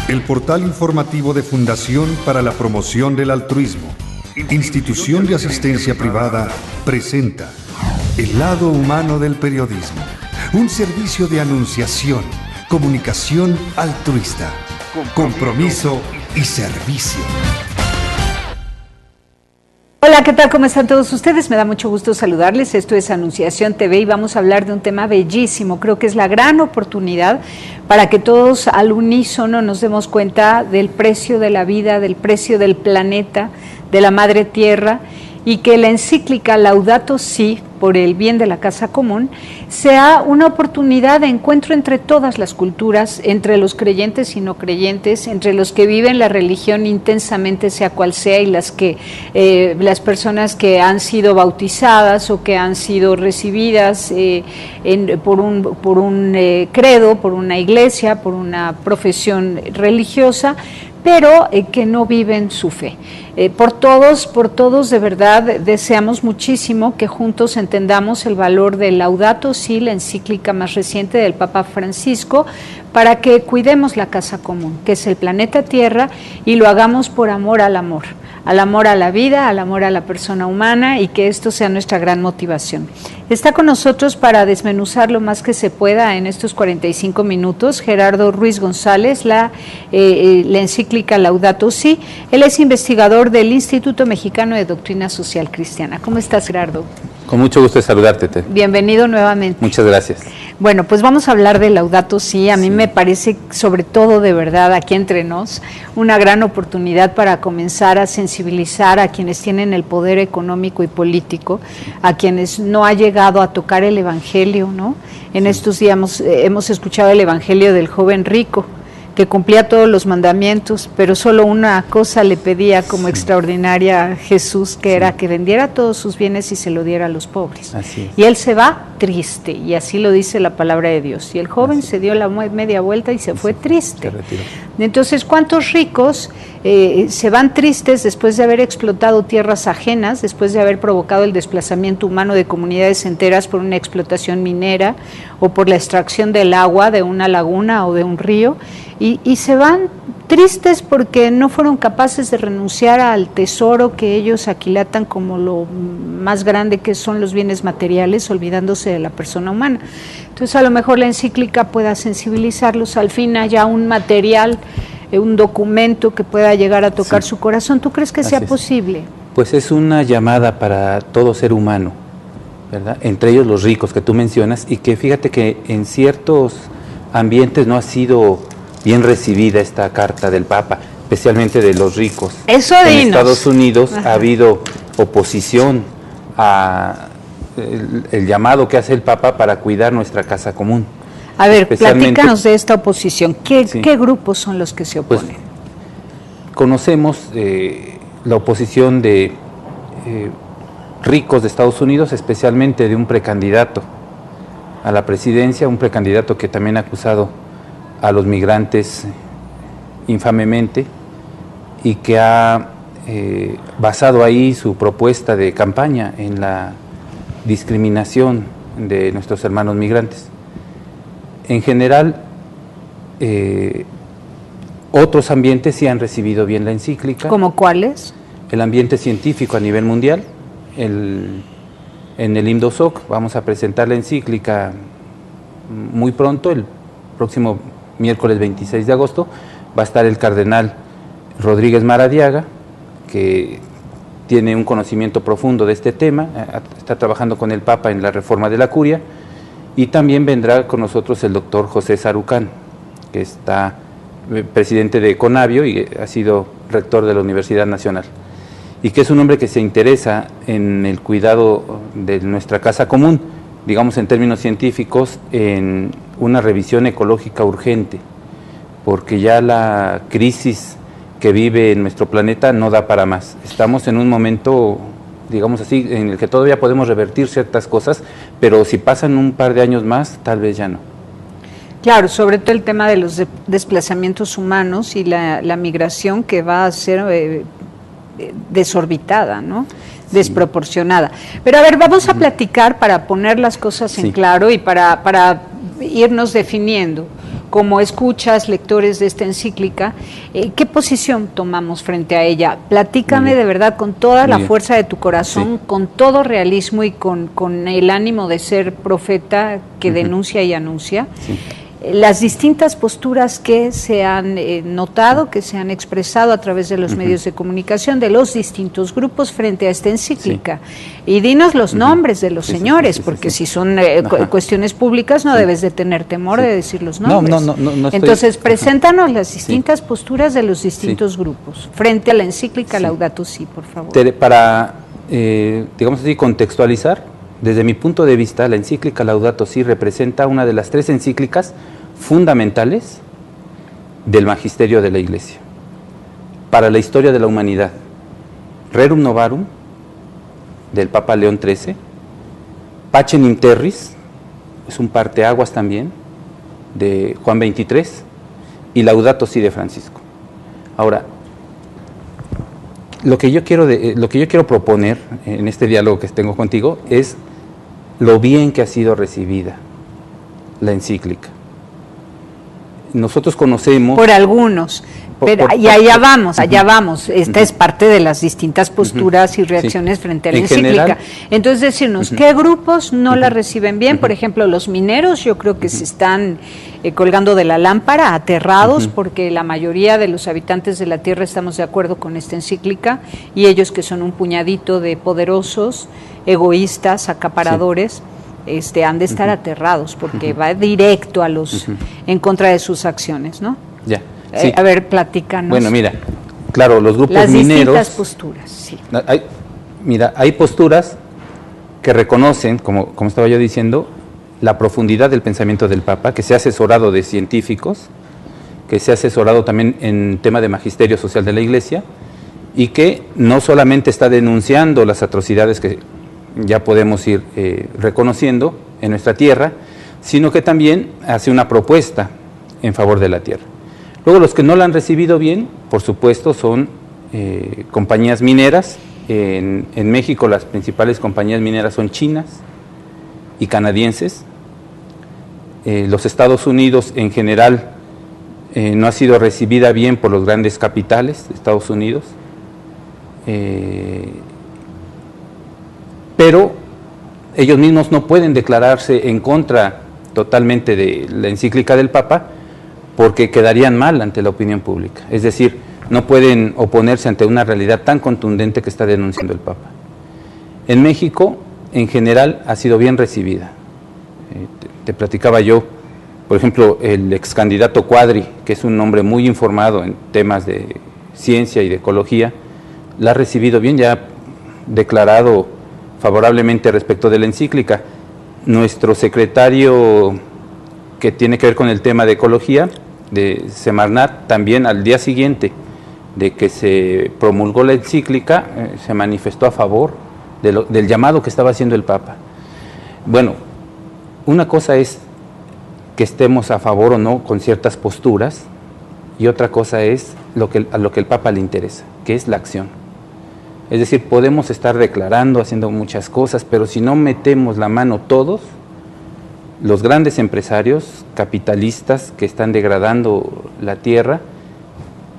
El portal informativo de Fundación para la Promoción del Altruismo, institución de asistencia privada, presenta El lado humano del periodismo, un servicio de anunciación, comunicación altruista, compromiso y servicio. Hola, ¿qué tal? ¿Cómo están todos ustedes? Me da mucho gusto saludarles. Esto es Anunciación TV y vamos a hablar de un tema bellísimo. Creo que es la gran oportunidad para que todos al unísono nos demos cuenta del precio de la vida, del precio del planeta, de la madre tierra, y que la encíclica Laudato Si, por el bien de la casa común, sea una oportunidad de encuentro entre todas las culturas, entre los creyentes y no creyentes, entre los que viven la religión intensamente, sea cual sea, y las personas que han sido bautizadas o que han sido recibidas por un credo, por una iglesia, por una profesión religiosa, pero que no viven su fe. Por todos de verdad deseamos muchísimo que juntos entendamos el valor del Laudato Si, la encíclica más reciente del Papa Francisco, para que cuidemos la casa común, que es el planeta Tierra, y lo hagamos por amor al amor a la vida, al amor a la persona humana, y que esto sea nuestra gran motivación. Está con nosotros para desmenuzar lo más que se pueda en estos 45 minutos Gerardo Ruiz González, la encíclica Laudato Si. Él es investigador del Instituto Mexicano de Doctrina Social Cristiana. ¿Cómo estás, Gerardo? Con mucho gusto de saludarte, Ted. Bienvenido nuevamente. Muchas gracias. Bueno, pues vamos a hablar de Laudato Si. A mí me parece, sobre todo de verdad, aquí entre nos, una gran oportunidad para comenzar a sensibilizar a quienes tienen el poder económico y político, a quienes no ha llegado a tocar el Evangelio, ¿no? En estos días hemos escuchado el Evangelio del joven rico, que cumplía todos los mandamientos, pero solo una cosa le pedía como extraordinaria a Jesús, que era que vendiera todos sus bienes y se lo diera a los pobres. Así es. Y él se va triste, y así lo dice la palabra de Dios. Y el joven se dio la media vuelta y se fue triste. Entonces, ¿cuántos ricos se van tristes después de haber explotado tierras ajenas, después de haber provocado el desplazamiento humano de comunidades enteras por una explotación minera o por la extracción del agua de una laguna o de un río? Y se van tristes porque no fueron capaces de renunciar al tesoro que ellos aquilatan como lo más grande, que son los bienes materiales, olvidándose de la persona humana. Entonces, a lo mejor la encíclica pueda sensibilizarlos, al fin haya un material, un documento que pueda llegar a tocar su corazón. ¿Tú crees que sea posible? Pues es una llamada para todo ser humano, ¿verdad? Entre ellos los ricos que tú mencionas, y que fíjate que en ciertos ambientes no ha sido bien recibida esta carta del Papa, especialmente de los ricos. Eso en dinos. Estados Unidos ha habido oposición a el llamado que hace el Papa para cuidar nuestra casa común. A ver, platícanos de esta oposición. ¿Qué grupos son los que se oponen? Pues, conocemos la oposición de ricos de Estados Unidos, especialmente de un precandidato a la presidencia, un precandidato que también ha acusado a los migrantes infamemente, y que ha basado ahí su propuesta de campaña en la discriminación de nuestros hermanos migrantes. En general, otros ambientes sí han recibido bien la encíclica. ¿Cómo cuáles? El ambiente científico a nivel mundial. En el IMDOSOC vamos a presentar la encíclica muy pronto, el próximo miércoles 26 de agosto, va a estar el cardenal Rodríguez Maradiaga, que tiene un conocimiento profundo de este tema, está trabajando con el Papa en la reforma de la curia, y también vendrá con nosotros el doctor José Sarucán, que está presidente de Conavio y ha sido rector de la Universidad Nacional, y que es un hombre que se interesa en el cuidado de nuestra casa común, digamos en términos científicos, en una revisión ecológica urgente, porque ya la crisis que vive en nuestro planeta no da para más. Estamos en un momento, digamos así, en el que todavía podemos revertir ciertas cosas, pero si pasan un par de años más, tal vez ya no. Claro, sobre todo el tema de los desplazamientos humanos y la migración, que va a ser desorbitada, ¿no? Desproporcionada. Pero a ver, vamos a platicar para poner las cosas en claro y para irnos definiendo. como escuchas, lectores de esta encíclica, ¿qué posición tomamos frente a ella? Platícame de verdad con toda la fuerza de tu corazón, con todo realismo y con el ánimo de ser profeta que denuncia y anuncia. Las distintas posturas que se han notado, que se han expresado a través de los medios de comunicación, de los distintos grupos frente a esta encíclica. Y dinos los nombres de los señores, porque si son cuestiones públicas no debes de tener temor de decir los nombres. No Entonces, preséntanos las distintas posturas de los distintos grupos frente a la encíclica Laudato Si, por favor. Para, digamos así, contextualizar, desde mi punto de vista, la encíclica Laudato Si representa una de las 3 encíclicas fundamentales del magisterio de la Iglesia para la historia de la humanidad. Rerum Novarum, del Papa León XIII, Pacem in Terris, es un parteaguas también, de Juan XXIII, y Laudato Si de Francisco. Ahora, lo que yo quiero proponer en este diálogo que tengo contigo es lo bien que ha sido recibida la encíclica. Nosotros conocemos... Por algunos, pero allá vamos. Esta es parte de las distintas posturas y reacciones frente a la encíclica. General, entonces, decirnos, ¿qué grupos no la reciben bien? Por ejemplo, los mineros, yo creo que se están colgando de la lámpara, aterrados, porque la mayoría de los habitantes de la Tierra estamos de acuerdo con esta encíclica, y ellos que son un puñadito de poderosos, egoístas, acaparadores, han de estar aterrados, porque va directo a los en contra de sus acciones, ¿no? Ya. Sí. A ver, platícanos. Bueno, mira, claro, los grupos las mineros... Las distintas posturas, sí. Hay posturas que reconocen, como estaba yo diciendo, la profundidad del pensamiento del Papa, que se ha asesorado de científicos, que se ha asesorado también en tema de magisterio social de la Iglesia, y que no solamente está denunciando las atrocidades que ya podemos ir reconociendo en nuestra tierra, sino que también hace una propuesta en favor de la tierra. Luego, los que no la han recibido bien, por supuesto, son compañías mineras. En México las principales compañías mineras son chinas y canadienses. Los Estados Unidos en general no ha sido recibida bien por los grandes capitales de Estados Unidos. Pero ellos mismos no pueden declararse en contra totalmente de la encíclica del Papa, porque quedarían mal ante la opinión pública. Es decir, no pueden oponerse ante una realidad tan contundente que está denunciando el Papa. En México, en general, ha sido bien recibida. Te platicaba yo, por ejemplo, el ex candidato Cuadri, que es un hombre muy informado en temas de ciencia y de ecología, la ha recibido bien, ya ha declarado favorablemente respecto de la encíclica. Nuestro secretario que tiene que ver con el tema de ecología, de Semarnat, también al día siguiente de que se promulgó la encíclica, se manifestó a favor del llamado que estaba haciendo el Papa. Bueno, una cosa es que estemos a favor o no con ciertas posturas, y otra cosa es a lo que el Papa le interesa, que es la acción. Es decir, podemos estar declarando, haciendo muchas cosas, pero si no metemos la mano todos, los grandes empresarios capitalistas que están degradando la tierra,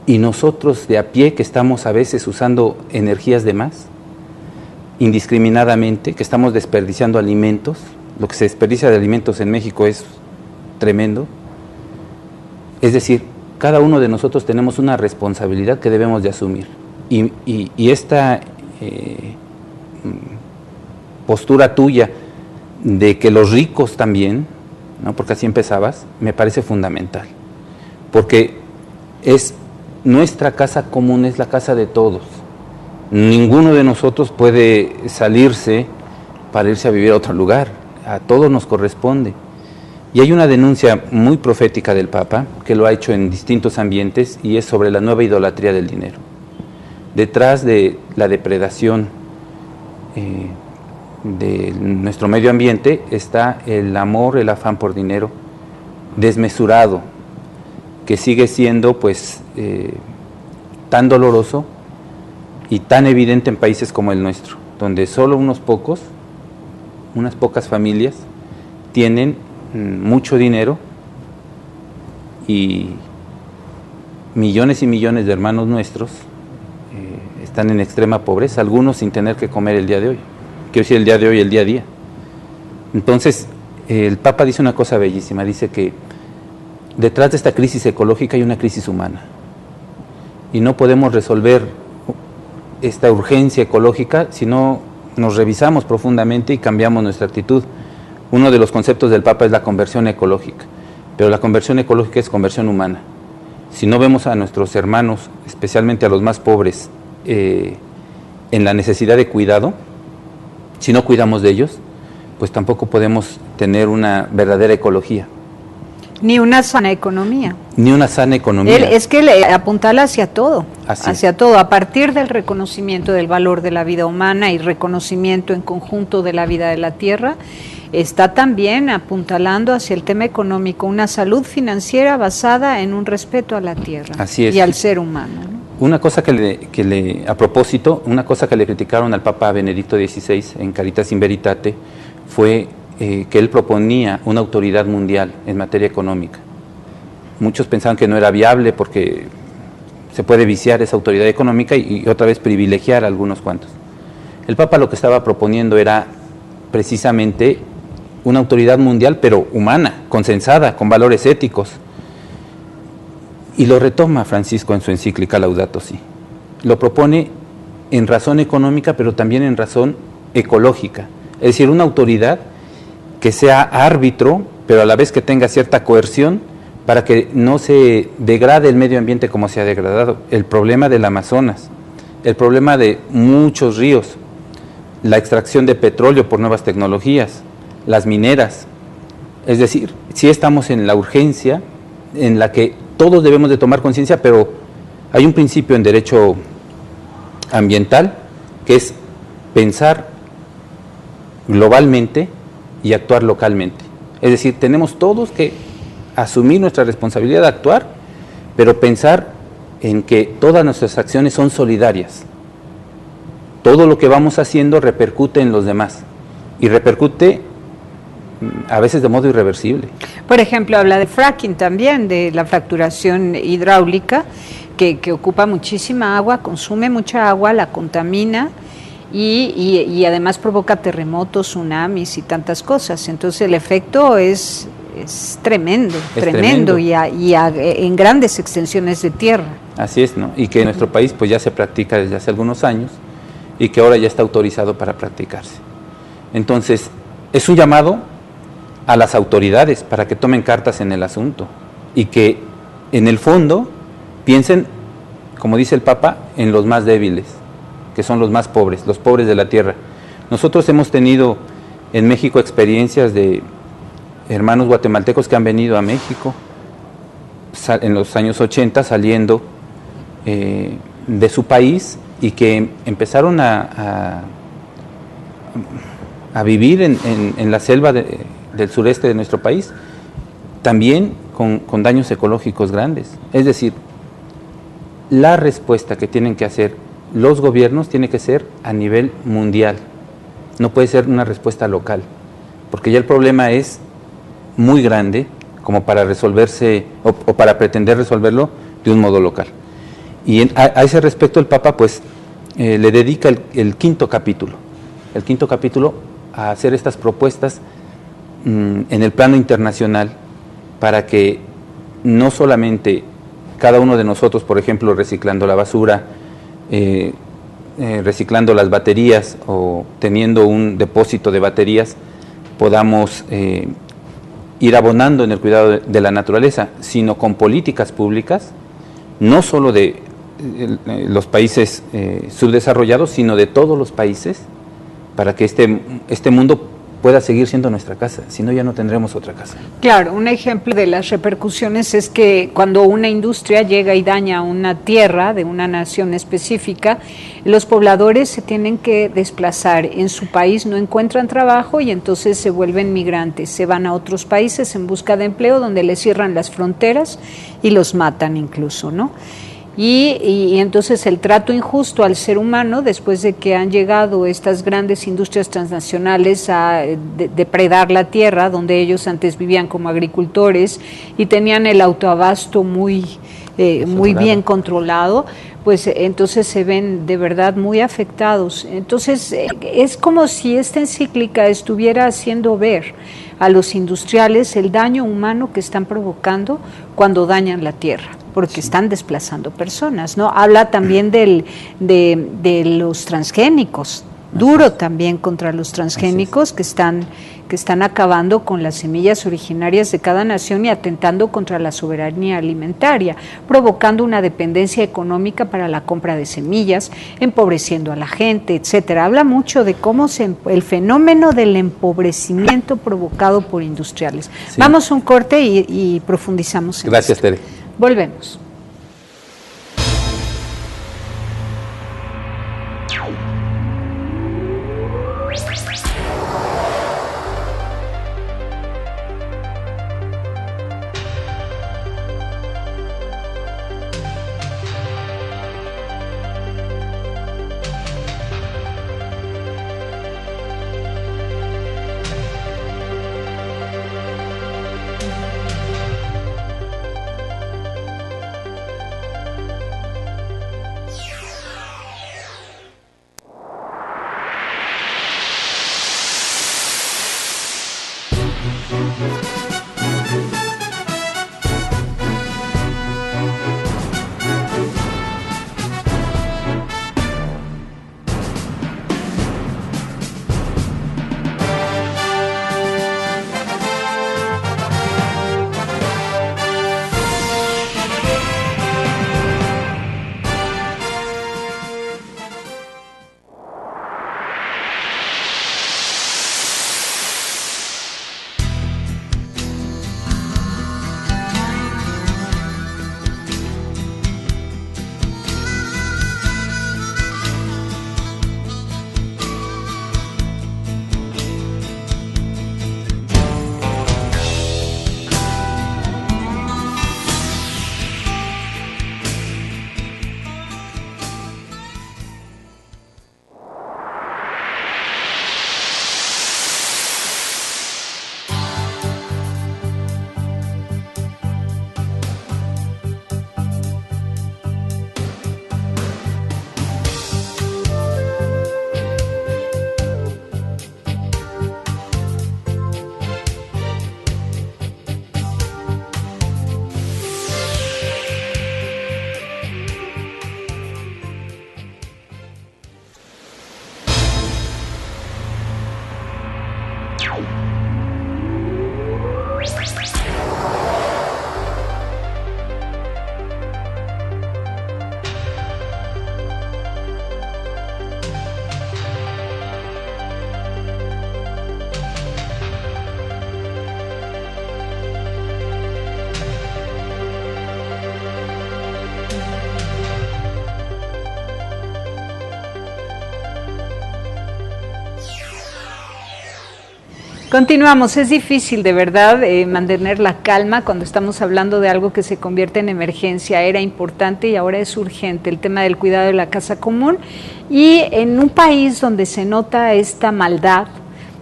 y nosotros de a pie que estamos a veces usando energías de más, indiscriminadamente, que estamos desperdiciando alimentos, lo que se desperdicia de alimentos en México es tremendo. Es decir, cada uno de nosotros tenemos una responsabilidad que debemos de asumir. Y esta postura tuya de que los ricos también, ¿no? Porque así empezabas, me parece fundamental, porque es nuestra casa común, es la casa de todos. Ninguno de nosotros puede salirse para irse a vivir a otro lugar, a todos nos corresponde. Y hay una denuncia muy profética del Papa, que lo ha hecho en distintos ambientes, y es sobre la nueva idolatría del dinero. Detrás de la depredación de nuestro medio ambiente está el amor, el afán por dinero desmesurado, que sigue siendo pues tan doloroso y tan evidente en países como el nuestro, donde solo unas pocas familias tienen mucho dinero y millones y millones de hermanos nuestros están en extrema pobreza, algunos sin tener que comer el día de hoy. Quiero decir, el día de hoy, el día a día. Entonces, el Papa dice una cosa bellísima, dice que detrás de esta crisis ecológica hay una crisis humana. Y no podemos resolver esta urgencia ecológica si no nos revisamos profundamente y cambiamos nuestra actitud. Uno de los conceptos del Papa es la conversión ecológica, pero la conversión ecológica es conversión humana. Si no vemos a nuestros hermanos, especialmente a los más pobres, en la necesidad de cuidado, si no cuidamos de ellos, pues tampoco podemos tener una verdadera ecología. Ni una sana economía. Ni una sana economía. Es que le apuntala hacia todo, Así todo, a partir del reconocimiento del valor de la vida humana y reconocimiento en conjunto de la vida de la tierra, está también apuntalando hacia el tema económico, una salud financiera basada en un respeto a la tierra. Así es. Y al ser humano, ¿no? Una cosa a propósito, una cosa que le criticaron al Papa Benedicto XVI en Caritas in Veritate fue que él proponía una autoridad mundial en materia económica. Muchos pensaban que no era viable porque se puede viciar esa autoridad económica y otra vez privilegiar a algunos cuantos. El Papa lo que estaba proponiendo era precisamente una autoridad mundial, pero humana, consensada, con valores éticos. Y lo retoma Francisco en su encíclica Laudato Si. Lo propone en razón económica, pero también en razón ecológica. Es decir, una autoridad que sea árbitro, pero a la vez que tenga cierta coerción para que no se degrade el medio ambiente como se ha degradado. El problema del Amazonas, el problema de muchos ríos, la extracción de petróleo por nuevas tecnologías, las mineras. Es decir, sí estamos en la urgencia en la que todos debemos de tomar conciencia, pero hay un principio en derecho ambiental que es pensar globalmente y actuar localmente. Es decir, tenemos todos que asumir nuestra responsabilidad de actuar, pero pensar en que todas nuestras acciones son solidarias. Todo lo que vamos haciendo repercute en los demás y repercute a veces de modo irreversible. Por ejemplo, habla de fracking también, de la fracturación hidráulica, que ocupa muchísima agua, consume mucha agua, la contamina y además provoca terremotos, tsunamis y tantas cosas. Entonces el efecto es tremendo, tremendo. Y en grandes extensiones de tierra. Así es, ¿no? Y que en nuestro país pues ya se practica desde hace algunos años y que ahora ya está autorizado para practicarse. Entonces, es un llamado a las autoridades para que tomen cartas en el asunto y que en el fondo piensen, como dice el Papa, en los más débiles, que son los más pobres, los pobres de la tierra. Nosotros hemos tenido en México experiencias de hermanos guatemaltecos que han venido a México en los años 80 saliendo de su país y que empezaron a vivir en la selva del sureste de nuestro país, también con daños ecológicos grandes. Es decir, la respuesta que tienen que hacer los gobiernos tiene que ser a nivel mundial, no puede ser una respuesta local, porque ya el problema es muy grande como para resolverse o para pretender resolverlo de un modo local. Y a ese respecto el Papa pues le dedica el quinto capítulo a hacer estas propuestas en el plano internacional para que no solamente cada uno de nosotros, por ejemplo, reciclando la basura, reciclando las baterías o teniendo un depósito de baterías, podamos ir abonando en el cuidado de la naturaleza, sino con políticas públicas, no solo de los países subdesarrollados, sino de todos los países, para que este mundo pueda seguir siendo nuestra casa, si no ya no tendremos otra casa. Claro, un ejemplo de las repercusiones es que cuando una industria llega y daña una tierra de una nación específica, los pobladores se tienen que desplazar en su país, no encuentran trabajo y entonces se vuelven migrantes, se van a otros países en busca de empleo donde les cierran las fronteras y los matan incluso, ¿no? y entonces el trato injusto al ser humano, después de que han llegado estas grandes industrias transnacionales a depredar la tierra, donde ellos antes vivían como agricultores y tenían el autoabasto muy bien controlado, pues entonces se ven de verdad muy afectados. Entonces es como si esta encíclica estuviera haciendo ver a los industriales el daño humano que están provocando cuando dañan la tierra, porque están desplazando personas, ¿no? Habla también de los transgénicos, duro también contra los transgénicos que están acabando con las semillas originarias de cada nación y atentando contra la soberanía alimentaria, provocando una dependencia económica para la compra de semillas, empobreciendo a la gente, etcétera. Habla mucho de cómo el fenómeno del empobrecimiento provocado por industriales. Sí. Vamos a un corte y profundizamos en Gracias, esto. Tere. Volvemos. Continuamos, es difícil de verdad mantener la calma cuando estamos hablando de algo que se convierte en emergencia. Era importante y ahora es urgente el tema del cuidado de la casa común, y en un país donde se nota esta maldad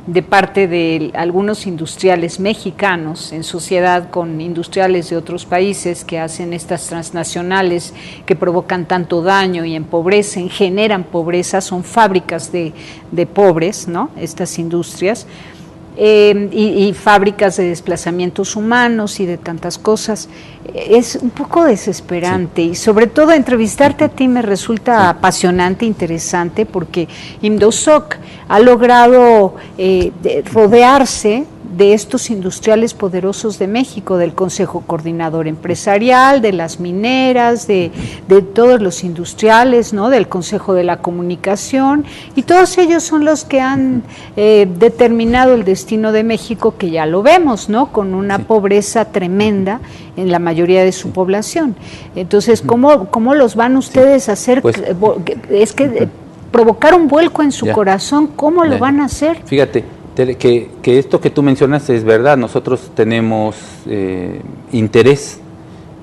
de parte de algunos industriales mexicanos en sociedad con industriales de otros países que hacen estas transnacionales que provocan tanto daño y empobrecen, generan pobreza, son fábricas de pobres, ¿no? Estas industrias. Y fábricas de desplazamientos humanos y de tantas cosas. Es un poco desesperante, sí. Y sobre todo entrevistarte a ti me resulta apasionante, interesante, porque Indosoc ha logrado rodearse de estos industriales poderosos de México, del Consejo Coordinador Empresarial, de las mineras, de todos los industriales, ¿no? Del Consejo de la Comunicación, y todos ellos son los que han determinado el destino de México, que ya lo vemos, ¿no? Con una pobreza tremenda en la mayoría de su población. Entonces, ¿cómo los van ustedes a hacer? Pues, es que provocar un vuelco en su corazón, ¿cómo lo van a hacer? Fíjate, que esto que tú mencionas es verdad. Nosotros tenemos interés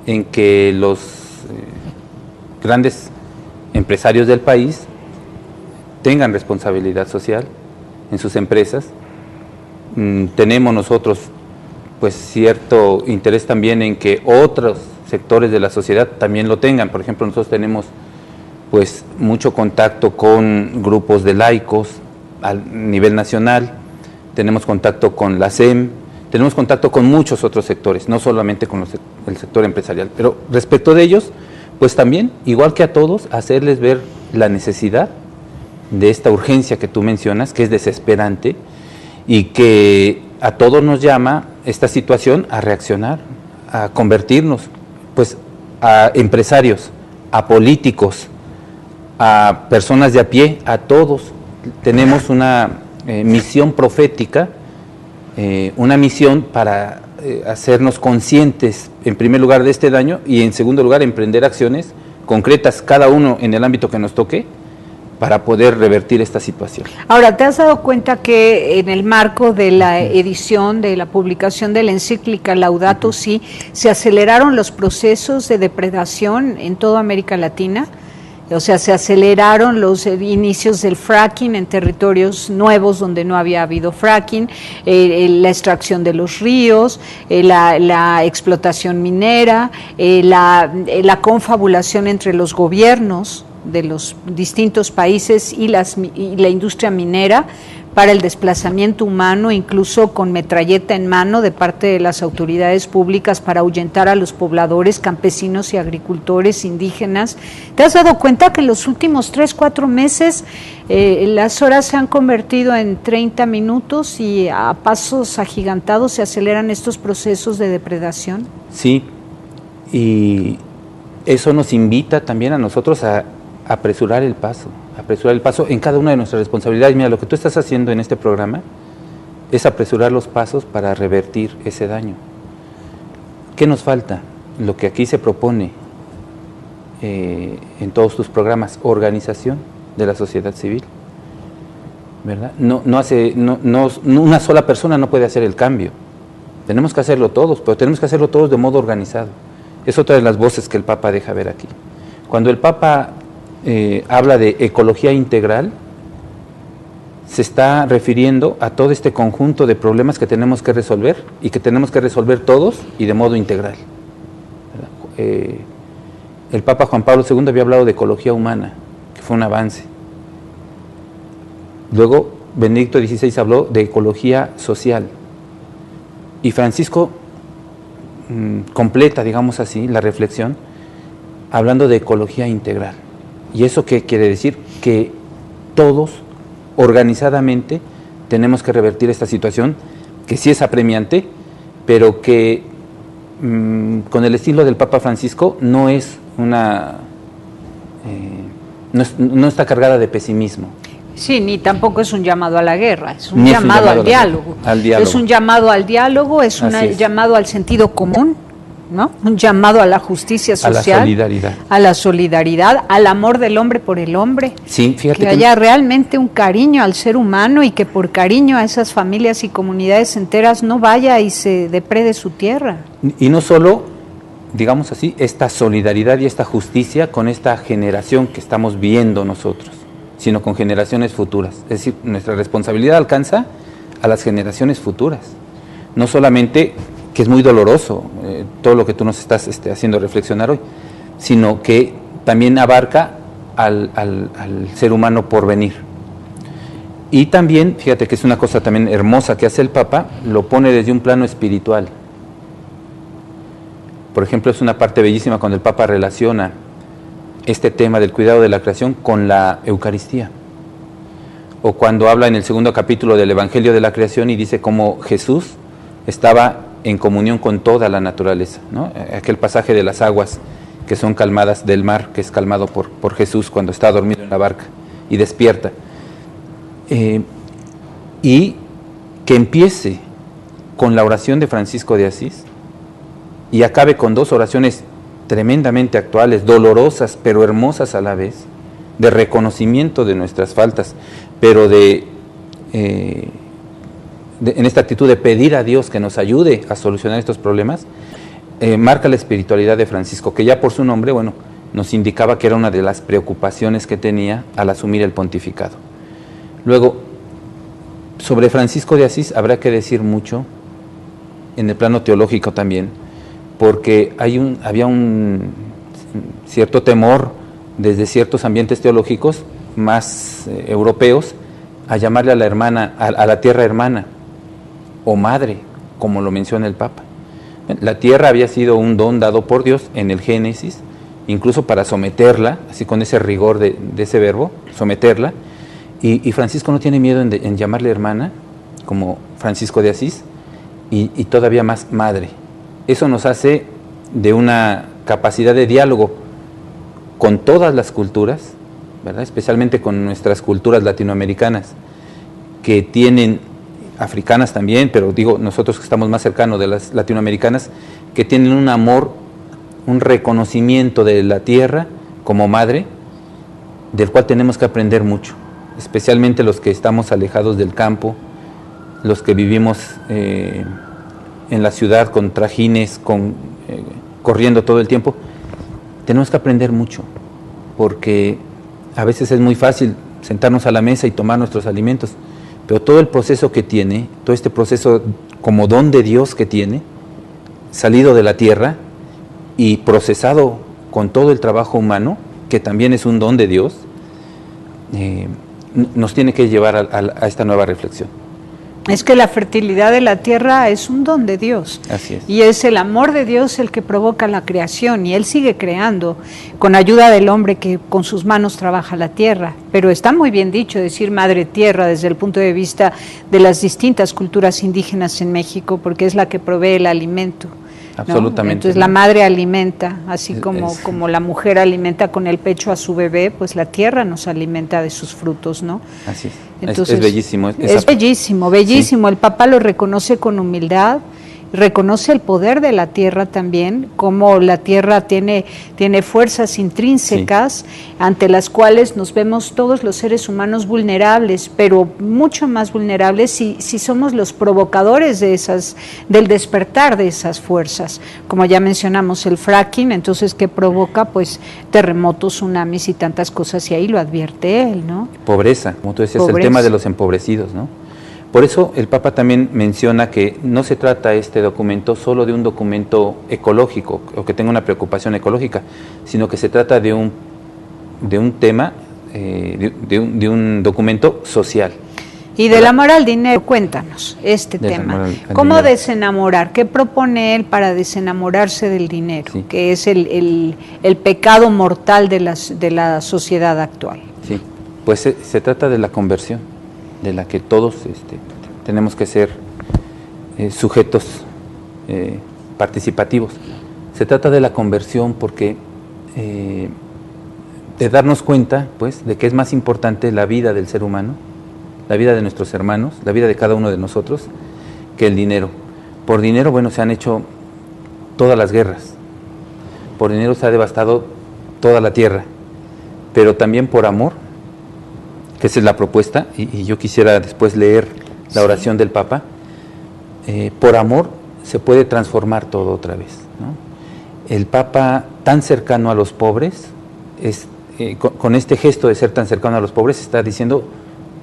en que grandes empresarios del país tengan responsabilidad social en sus empresas. Tenemos nosotros pues cierto interés también en que otros sectores de la sociedad también lo tengan. Por ejemplo, nosotros tenemos pues mucho contacto con grupos de laicos a nivel nacional, tenemos contacto con la SEM, tenemos contacto con muchos otros sectores, no solamente con el sector empresarial, pero respecto de ellos, pues también, igual que a todos, hacerles ver la necesidad de esta urgencia que tú mencionas, que es desesperante, y que a todos nos llama esta situación a reaccionar, a convertirnos, pues, a empresarios, a políticos, a personas de a pie, a todos. Tenemos una misión profética, una misión para hacernos conscientes, en primer lugar, de este daño y en segundo lugar, emprender acciones concretas, cada uno en el ámbito que nos toque, para poder revertir esta situación. Ahora, ¿te has dado cuenta que en el marco de la edición, de la publicación de la encíclica Laudato Si, se aceleraron los procesos de depredación en toda América Latina? O sea, se aceleraron los inicios del fracking en territorios nuevos donde no había habido fracking, la extracción de los ríos, la explotación minera, la confabulación entre los gobiernos de los distintos países y la industria minera para el desplazamiento humano, incluso con metralleta en mano de parte de las autoridades públicas para ahuyentar a los pobladores, campesinos y agricultores indígenas. ¿Te has dado cuenta que en los últimos 3-4 meses las horas se han convertido en 30 minutos y a pasos agigantados se aceleran estos procesos de depredación? Sí, y eso nos invita también a nosotros a apresurar el paso en cada una de nuestras responsabilidades. Mira, lo que tú estás haciendo en este programa es apresurar los pasos para revertir ese daño. ¿Qué nos falta? Lo que aquí se propone en todos tus programas, organización de la sociedad civil, ¿verdad? Una sola persona no puede hacer el cambio. Tenemos que hacerlo todos, pero tenemos que hacerlo todos de modo organizado. Es otra de las voces que el Papa deja ver aquí. Cuando el Papa habla de ecología integral, se está refiriendo a todo este conjunto de problemas que tenemos que resolver y que tenemos que resolver todos y de modo integral. El Papa Juan Pablo II había hablado de ecología humana, que fue un avance. Luego Benedicto XVI habló de ecología social y Francisco completa, digamos así, la reflexión hablando de ecología integral. ¿Y eso qué quiere decir? Que todos, organizadamente, tenemos que revertir esta situación, que sí es apremiante, pero que con el estilo del Papa Francisco no es no está cargada de pesimismo. Sí, ni tampoco es un llamado a la guerra, es un llamado al diálogo. Es un llamado al diálogo, es un llamado al sentido común, ¿no? Un llamado a la justicia social, a la solidaridad, al amor del hombre por el hombre, sí, fíjate que haya realmente un cariño al ser humano y que por cariño a esas familias y comunidades enteras no vaya y se deprede su tierra. Y no solo, digamos así, esta solidaridad y esta justicia con esta generación que estamos viendo nosotros, sino con generaciones futuras. Es decir, nuestra responsabilidad alcanza a las generaciones futuras, no solamente, que es muy doloroso todo lo que tú nos estás haciendo reflexionar hoy, sino que también abarca al ser humano por venir. Y también, fíjate que es una cosa también hermosa que hace el Papa, lo pone desde un plano espiritual. Por ejemplo, es una parte bellísima cuando el Papa relaciona este tema del cuidado de la creación con la Eucaristía. O cuando habla en el 2º capítulo del Evangelio de la Creación y dice cómo Jesús estaba en comunión con toda la naturaleza, ¿no? Aquel pasaje de las aguas que son calmadas del mar, que es calmado por Jesús cuando está dormido en la barca y despierta. Y que empiece con la oración de Francisco de Asís y acabe con 2 oraciones tremendamente actuales, dolorosas, pero hermosas a la vez, de reconocimiento de nuestras faltas, pero en esta actitud de pedir a Dios que nos ayude a solucionar estos problemas, marca la espiritualidad de Francisco, que ya por su nombre, bueno, nos indicaba que era una de las preocupaciones que tenía al asumir el pontificado. Luego, sobre Francisco de Asís habrá que decir mucho, en el plano teológico también, porque había un cierto temor desde ciertos ambientes teológicos más europeos a llamarle a la hermana, a la tierra hermana o madre, como lo menciona el Papa. La tierra había sido un don dado por Dios en el Génesis, incluso para someterla, así con ese rigor de ese verbo, someterla, y Francisco no tiene miedo en llamarle hermana, como Francisco de Asís, y todavía más madre. Eso nos hace de una capacidad de diálogo con todas las culturas, ¿verdad? Especialmente con nuestras culturas latinoamericanas, que tienen, africanas también, pero digo, nosotros que estamos más cercanos de las latinoamericanas, que tienen un amor, un reconocimiento de la tierra como madre, del cual tenemos que aprender mucho, especialmente los que estamos alejados del campo, los que vivimos en la ciudad con trajines, corriendo todo el tiempo. Tenemos que aprender mucho, porque a veces es muy fácil sentarnos a la mesa y tomar nuestros alimentos, pero todo el proceso que tiene, todo este proceso como don de Dios que tiene, salido de la tierra y procesado con todo el trabajo humano, que también es un don de Dios, nos tiene que llevar a esta nueva reflexión. Es que la fertilidad de la tierra es un don de Dios. Así es. Y es el amor de Dios el que provoca la creación, y Él sigue creando con ayuda del hombre que con sus manos trabaja la tierra. Pero está muy bien dicho decir madre tierra desde el punto de vista de las distintas culturas indígenas en México, porque es la que provee el alimento, ¿no? Absolutamente. Entonces la madre alimenta, así como la mujer alimenta con el pecho a su bebé, pues la tierra nos alimenta de sus frutos, ¿no? Así es. Entonces, es bellísimo. Es bellísimo, bellísimo. Sí. El Papa lo reconoce con humildad, reconoce el poder de la tierra también, como la tierra tiene fuerzas intrínsecas, sí, ante las cuales nos vemos todos los seres humanos vulnerables, pero mucho más vulnerables si somos los provocadores del despertar de esas fuerzas. Como ya mencionamos, el fracking, entonces, ¿qué provoca? Pues terremotos, tsunamis y tantas cosas, y ahí lo advierte él, ¿no? Pobreza, como tú decías, el tema de los empobrecidos, ¿no? Por eso el Papa también menciona que no se trata este documento solo de un documento ecológico o que tenga una preocupación ecológica, sino que se trata de un tema, de un documento social. Y del amor al dinero, cuéntanos este tema. ¿Cómo desenamorar? ¿Qué propone él para desenamorarse del dinero? Sí. Que es el pecado mortal de la sociedad actual. Sí, pues se trata de la conversión, de la que todos tenemos que ser sujetos participativos. Se trata de la conversión porque de darnos cuenta, pues, de que es más importante la vida del ser humano, la vida de nuestros hermanos, la vida de cada uno de nosotros, que el dinero. Por dinero, bueno, se han hecho todas las guerras, por dinero se ha devastado toda la tierra, pero también por amor, que esa es la propuesta, y yo quisiera después leer la oración del Papa. Por amor se puede transformar todo otra vez, ¿no? El Papa, tan cercano a los pobres, con este gesto de ser tan cercano a los pobres, está diciendo,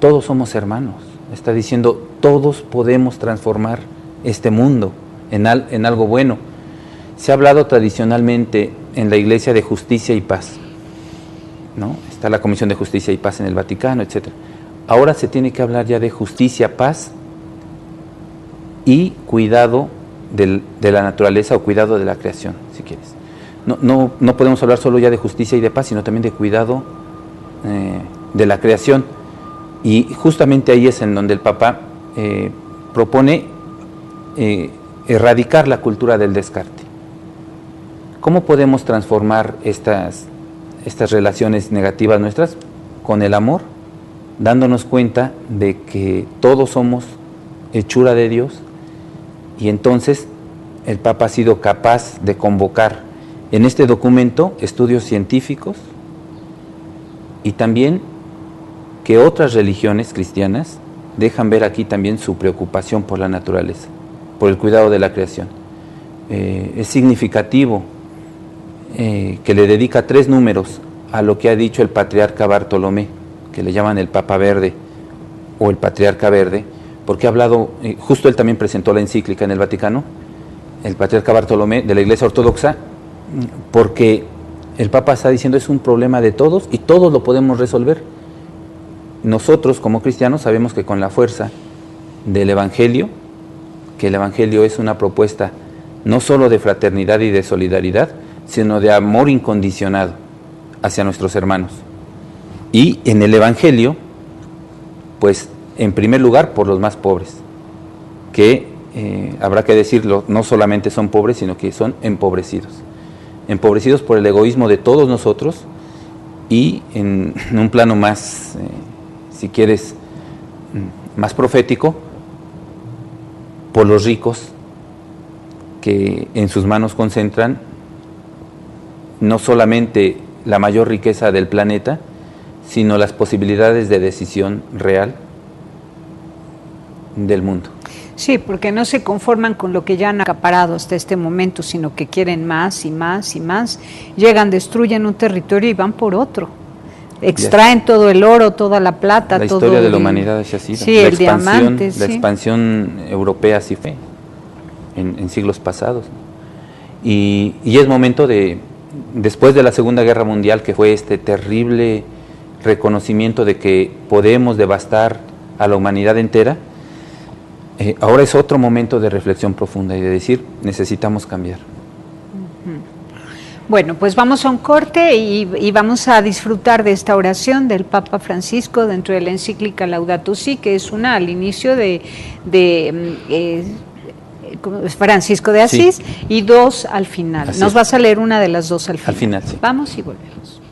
todos somos hermanos, está diciendo, todos podemos transformar este mundo en algo bueno. Se ha hablado tradicionalmente en la Iglesia de justicia y paz, ¿no? Está la Comisión de Justicia y Paz en el Vaticano, etc. Ahora se tiene que hablar ya de justicia, paz y cuidado de la naturaleza o cuidado de la creación, si quieres. No podemos hablar solo ya de justicia y de paz, sino también de cuidado de la creación. Y justamente ahí es en donde el Papa propone erradicar la cultura del descarte. ¿Cómo podemos transformar estas relaciones negativas nuestras? Con el amor, dándonos cuenta de que todos somos hechura de Dios, y entonces el Papa ha sido capaz de convocar en este documento estudios científicos y también que otras religiones cristianas dejan ver aquí también su preocupación por la naturaleza, por el cuidado de la creación. Es significativo que le dedica 3 números a lo que ha dicho el patriarca Bartolomé, que le llaman el Papa Verde o el Patriarca Verde, porque ha hablado, justo él también presentó la encíclica en el Vaticano, el patriarca Bartolomé de la Iglesia Ortodoxa, porque el Papa está diciendo es un problema de todos y todos lo podemos resolver. Nosotros como cristianos sabemos que con la fuerza del Evangelio, que el Evangelio es una propuesta no solo de fraternidad y de solidaridad, sino de amor incondicionado hacia nuestros hermanos. Y en el Evangelio, pues en primer lugar por los más pobres, que habrá que decirlo, no solamente son pobres, sino que son empobrecidos. Empobrecidos por el egoísmo de todos nosotros y en un plano más, si quieres, más profético, por los ricos que en sus manos concentran no solamente la mayor riqueza del planeta, sino las posibilidades de decisión real del mundo. Sí, porque no se conforman con lo que ya han acaparado hasta este momento, sino que quieren más y más y más. Llegan, destruyen un territorio y van por otro. Extraen todo el oro, toda la plata. La historia de la humanidad así ha sido. Sí, el diamante. La expansión europea así fue en siglos pasados. Y es momento de, después de la Segunda Guerra Mundial, que fue este terrible reconocimiento de que podemos devastar a la humanidad entera, ahora es otro momento de reflexión profunda y de decir, necesitamos cambiar. Bueno, pues vamos a un corte y vamos a disfrutar de esta oración del Papa Francisco dentro de la encíclica Laudato Si, que es una al inicio de Francisco de Asís, sí, y 2 al final. Así Nos vas a leer una de las 2 al final. Al final, sí. Vamos y volvemos.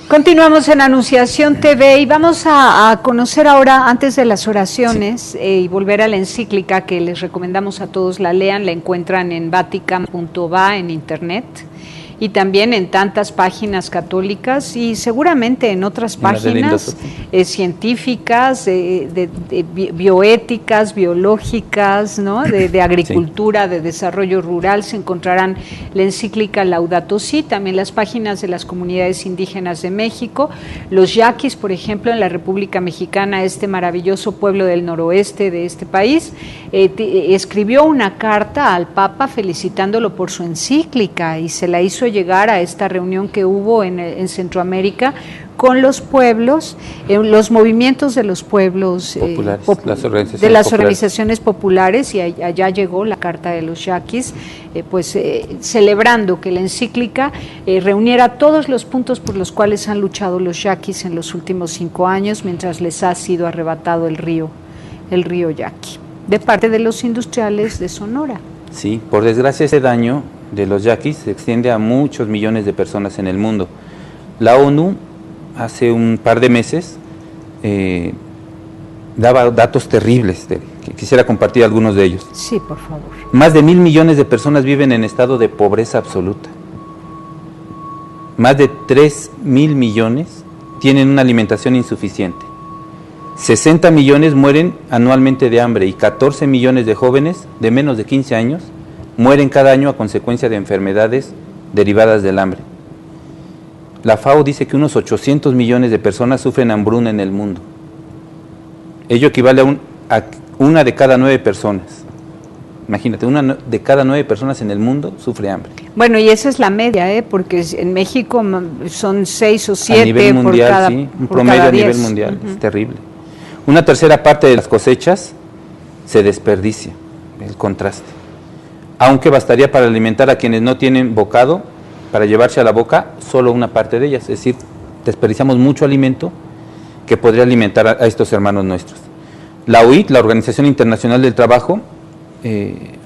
Continuamos en Anunciación TV y vamos a conocer ahora, antes de las oraciones, y volver a la encíclica que les recomendamos a todos la lean, la encuentran en vatican.va en internet. y también en tantas páginas católicas y seguramente en otras páginas científicas, bioéticas, biológicas, ¿no? de agricultura, de desarrollo rural, se encontrarán la encíclica Laudato Si, también las páginas de las comunidades indígenas de México, los yaquis, por ejemplo, en la República Mexicana, este maravilloso pueblo del noroeste de este país, escribió una carta al Papa felicitándolo por su encíclica y se la hizo llegar a esta reunión que hubo en Centroamérica con los pueblos, los movimientos de los pueblos populares, de las organizaciones populares, y allá llegó la carta de los yaquis, celebrando que la encíclica reuniera todos los puntos por los cuales han luchado los yaquis en los últimos 5 años, mientras les ha sido arrebatado el río Yaqui, de parte de los industriales de Sonora. Sí, por desgracia ese daño de los yaquis se extiende a muchos millones de personas en el mundo. La ONU hace un par de meses daba datos terribles, que quisiera compartir algunos de ellos. Sí, por favor. Más de 1.000 millones de personas viven en estado de pobreza absoluta. Más de 3.000 millones tienen una alimentación insuficiente. 60 millones mueren anualmente de hambre y 14 millones de jóvenes de menos de 15 años mueren cada año a consecuencia de enfermedades derivadas del hambre. La FAO dice que unos 800 millones de personas sufren hambruna en el mundo. Ello equivale a una de cada 9 personas. Imagínate, una de cada 9 personas en el mundo sufre hambre. Bueno, y esa es la media, porque en México son 6 o 7 a nivel mundial, por cada, sí, un promedio a nivel mundial, es terrible. Una tercera parte de las cosechas se desperdicia, el contraste. Aunque bastaría para alimentar a quienes no tienen bocado, para llevarse a la boca solo una parte de ellas, es decir, desperdiciamos mucho alimento que podría alimentar a estos hermanos nuestros. La OIT, la Organización Internacional del Trabajo,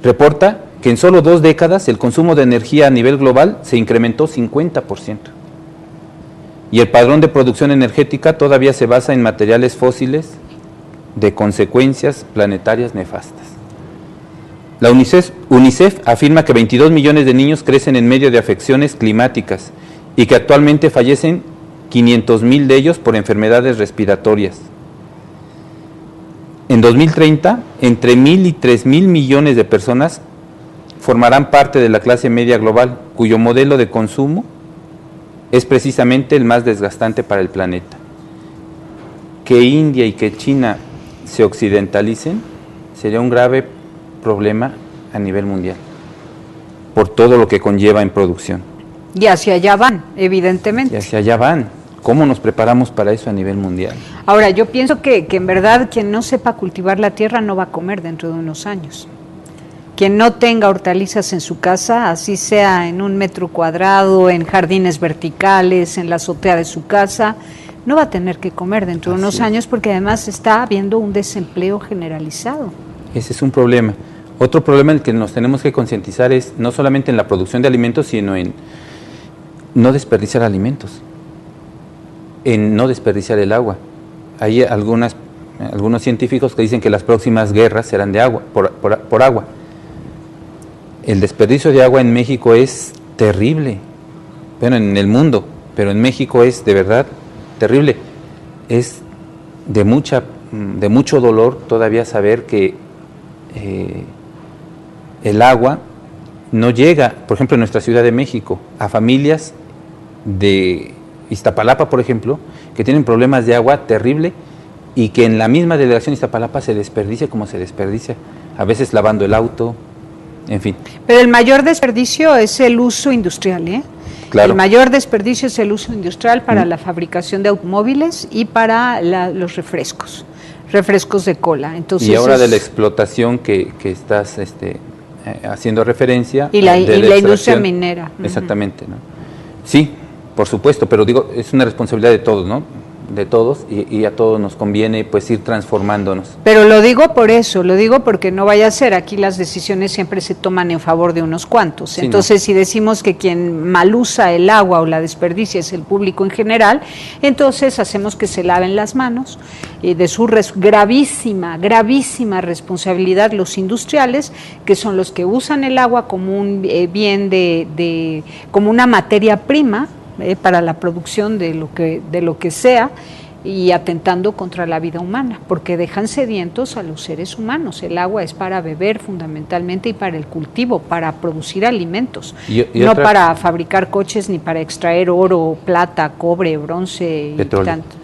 reporta que en solo 2 décadas el consumo de energía a nivel global se incrementó 50%. Y el padrón de producción energética todavía se basa en materiales fósiles de consecuencias planetarias nefastas. La UNICEF afirma que 22 millones de niños crecen en medio de afecciones climáticas y que actualmente fallecen 500,000 de ellos por enfermedades respiratorias. En 2030, entre 1.000 y 3.000 millones de personas formarán parte de la clase media global, cuyo modelo de consumo es precisamente el más desgastante para el planeta. Que India y que China se occidentalicen sería un grave problema a nivel mundial, por todo lo que conlleva en producción. Y hacia allá van, evidentemente. Y hacia allá van. ¿Cómo nos preparamos para eso a nivel mundial? Ahora, yo pienso que en verdad quien no sepa cultivar la tierra no va a comer dentro de unos años. Quien no tenga hortalizas en su casa, así sea en 1 metro cuadrado, en jardines verticales, en la azotea de su casa, no va a tener que comer dentro de unos años, porque además está habiendo un desempleo generalizado. Ese es un problema. Otro problema en el que nos tenemos que concientizar es no solamente en la producción de alimentos, sino en no desperdiciar alimentos, en no desperdiciar el agua. Hay algunos científicos que dicen que las próximas guerras serán de agua, por agua. El desperdicio de agua en México es terrible, bueno, en el mundo, pero en México es de verdad terrible. Es de mucho dolor todavía saber que el agua no llega, por ejemplo, en nuestra Ciudad de México, a familias de Iztapalapa, por ejemplo, que tienen problemas de agua terrible y que en la misma delegación de Iztapalapa se desperdicia como se desperdicia, a veces lavando el auto, en fin. Pero el mayor desperdicio es el uso industrial, ¿eh? Claro. El mayor desperdicio es el uso industrial para la fabricación de automóviles y para los refrescos de cola. Entonces, y ahora de la explotación que estás haciendo referencia. Y la industria minera. Exactamente, ¿no? Sí, por supuesto, pero digo, es una responsabilidad de todos, ¿no? de todos y a todos nos conviene pues ir transformándonos. Pero lo digo por eso, lo digo porque no vaya a ser, aquí las decisiones siempre se toman en favor de unos cuantos. Sí, entonces, si decimos que quien mal usa el agua o la desperdicia es el público en general, entonces hacemos que se laven las manos de su gravísima responsabilidad los industriales, que son los que usan el agua como un bien como una materia prima, para la producción de lo que sea, y atentando contra la vida humana, porque dejan sedientos a los seres humanos. El agua es para beber fundamentalmente y para el cultivo, para producir alimentos, no para fabricar coches ni para extraer oro, plata, cobre, bronce,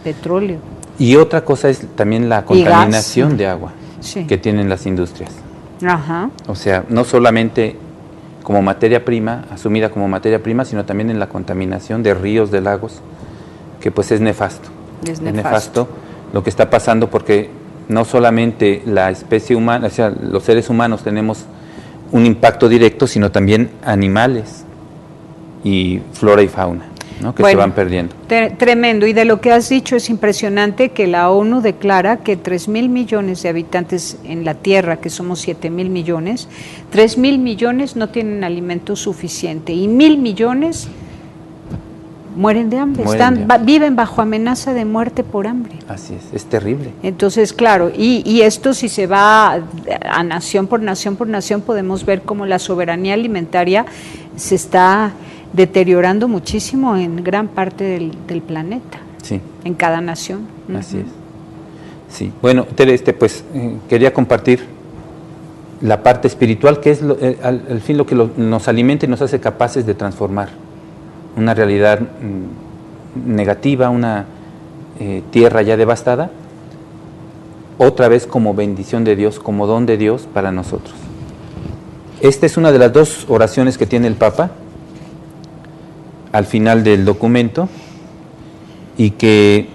petróleo. Y otra cosa es también la contaminación de agua que tienen las industrias. Ajá. O sea, no solamente como materia prima, asumida como materia prima, sino también en la contaminación de ríos, de lagos, que pues es nefasto. Es nefasto lo que está pasando, porque no solamente la especie humana, o sea, los seres humanos tenemos un impacto directo, sino también animales y flora y fauna, ¿no? Que se van perdiendo. Tremendo, y de lo que has dicho es impresionante que la ONU declara que 3.000 millones de habitantes en la Tierra, que somos 7.000 millones, 3.000 millones no tienen alimento suficiente y 1.000 millones mueren de hambre, viven bajo amenaza de muerte por hambre. Así es terrible. Entonces, claro, y esto si se va a nación por nación por nación, podemos ver cómo la soberanía alimentaria se está deteriorando muchísimo en gran parte del planeta, en cada nación. Así es. Sí. Bueno, Tere, pues quería compartir la parte espiritual, que es al fin lo que nos alimenta y nos hace capaces de transformar una realidad negativa, una tierra ya devastada, otra vez como bendición de Dios, como don de Dios para nosotros. Esta es una de las 2 oraciones que tiene el Papa al final del documento, y que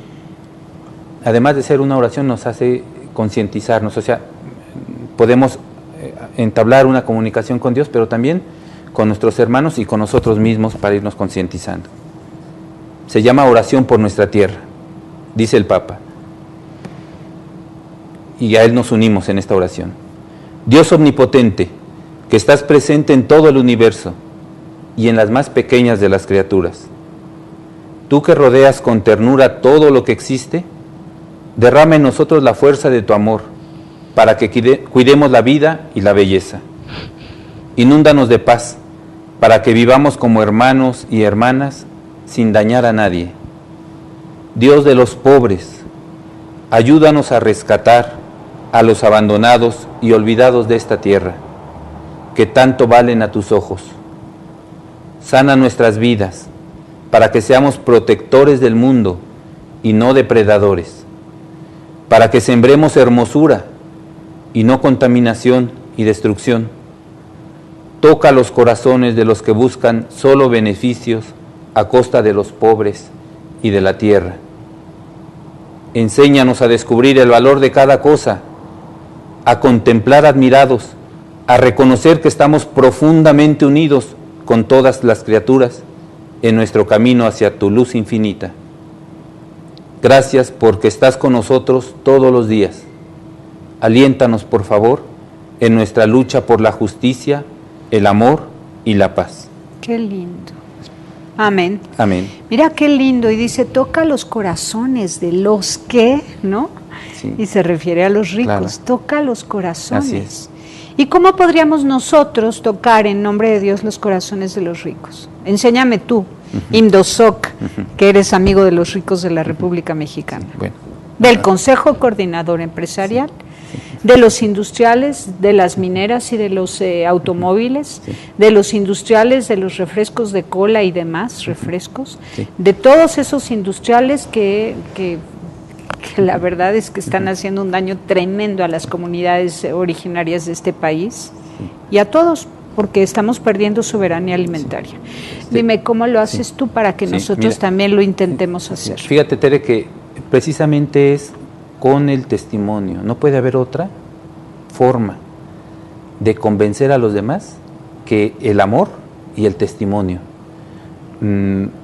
además de ser una oración nos hace concientizarnos, o sea, podemos entablar una comunicación con Dios, pero también con nuestros hermanos y con nosotros mismos para irnos concientizando. Se llama oración por nuestra tierra, dice el Papa, y a él nos unimos en esta oración. Dios omnipotente, que estás presente en todo el universo y en las más pequeñas de las criaturas, tú que rodeas con ternura todo lo que existe, derrama en nosotros la fuerza de tu amor, para que cuidemos la vida y la belleza. Inúndanos de paz, para que vivamos como hermanos y hermanas, sin dañar a nadie. Dios de los pobres, ayúdanos a rescatar a los abandonados y olvidados de esta tierra, que tanto valen a tus ojos. Sana nuestras vidas, para que seamos protectores del mundo y no depredadores, para que sembremos hermosura y no contaminación y destrucción. Toca los corazones de los que buscan solo beneficios a costa de los pobres y de la tierra. Enséñanos a descubrir el valor de cada cosa, a contemplar admirados, a reconocer que estamos profundamente unidos con todas las criaturas en nuestro camino hacia tu luz infinita. Gracias porque estás con nosotros todos los días. Aliéntanos, por favor, en nuestra lucha por la justicia, el amor y la paz. Qué lindo. Amén. Amén. Mira qué lindo, y dice, toca los corazones de los que, ¿no? Sí. Y se refiere a los ricos, Claro. Toca los corazones. Así es. ¿Y cómo podríamos nosotros tocar en nombre de Dios los corazones de los ricos? Enséñame tú, Imdosoc, que eres amigo de los ricos de la República Mexicana, Bueno. del Consejo Coordinador Empresarial, de los industriales, de las mineras y de los automóviles, de los industriales, de los refrescos de cola y demás refrescos, de todos esos industriales que la verdad es que están haciendo un daño tremendo a las comunidades originarias de este país y a todos, porque estamos perdiendo soberanía alimentaria. Dime, ¿cómo lo haces tú para que nosotros también lo intentemos hacer? Fíjate, Tere, que precisamente es con el testimonio. No puede haber otra forma de convencer a los demás que el amor y el testimonio.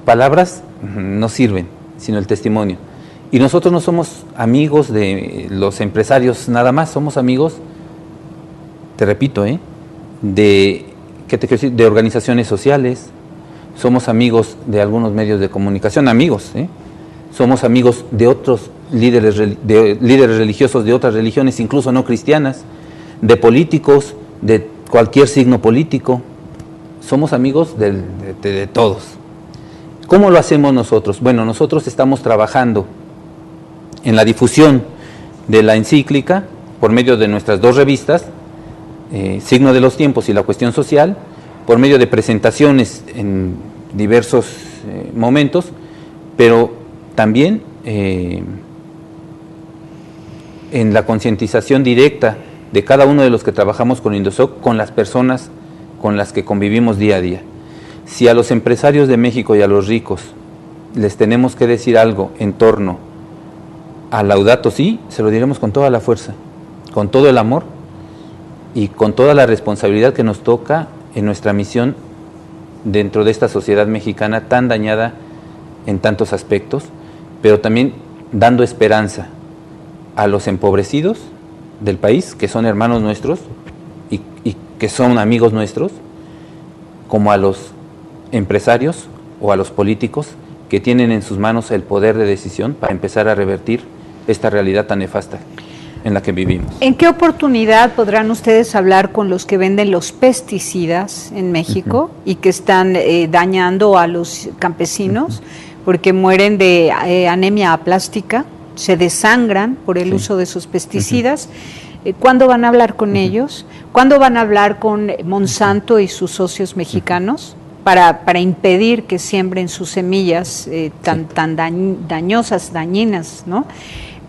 Palabras no sirven, sino el testimonio. Y nosotros no somos amigos de los empresarios nada más, somos amigos, te repito, ¿qué te quiero decir? De organizaciones sociales, somos amigos de algunos medios de comunicación, amigos, somos amigos de otros líderes religiosos de otras religiones, incluso no cristianas, de políticos, de cualquier signo político, somos amigos de todos. ¿Cómo lo hacemos nosotros? Bueno, nosotros estamos trabajando en la difusión de la encíclica por medio de nuestras 2 revistas, Signo de los Tiempos y La Cuestión Social, por medio de presentaciones en diversos momentos, pero también en la concientización directa de cada uno de los que trabajamos con Indosoc, con las personas con las que convivimos día a día. Si a los empresarios de México y a los ricos les tenemos que decir algo en torno a Laudato Si, se lo diremos con toda la fuerza, con todo el amor y con toda la responsabilidad que nos toca en nuestra misión dentro de esta sociedad mexicana tan dañada en tantos aspectos, pero también dando esperanza a los empobrecidos del país, que son hermanos nuestros y que son amigos nuestros, como a los empresarios o a los políticos que tienen en sus manos el poder de decisión para empezar a revertir esta realidad tan nefasta en la que vivimos. ¿En qué oportunidad podrán ustedes hablar con los que venden los pesticidas en México y que están dañando a los campesinos porque mueren de anemia aplástica, se desangran por el uso de esos pesticidas? ¿Cuándo van a hablar con ellos? ¿Cuándo van a hablar con Monsanto y sus socios mexicanos para impedir que siembren sus semillas tan dañinas, ¿no?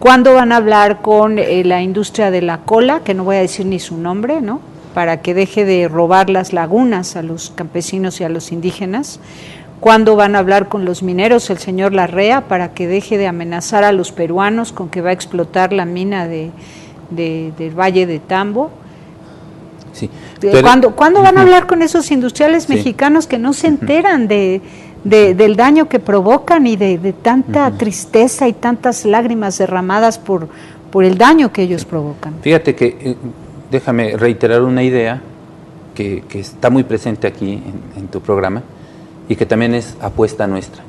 ¿Cuándo van a hablar con la industria de la cola, que no voy a decir ni su nombre, ¿no? Para que deje de robar las lagunas a los campesinos y a los indígenas? ¿Cuándo van a hablar con los mineros, el señor Larrea, para que deje de amenazar a los peruanos con que va a explotar la mina del Valle de Tambo? Sí. ¿Cuándo van a hablar con esos industriales mexicanos que no se enteran del daño que provocan y de tanta tristeza y tantas lágrimas derramadas por el daño que ellos provocan? Fíjate que, déjame reiterar una idea que está muy presente aquí en tu programa y que también es apuesta nuestra.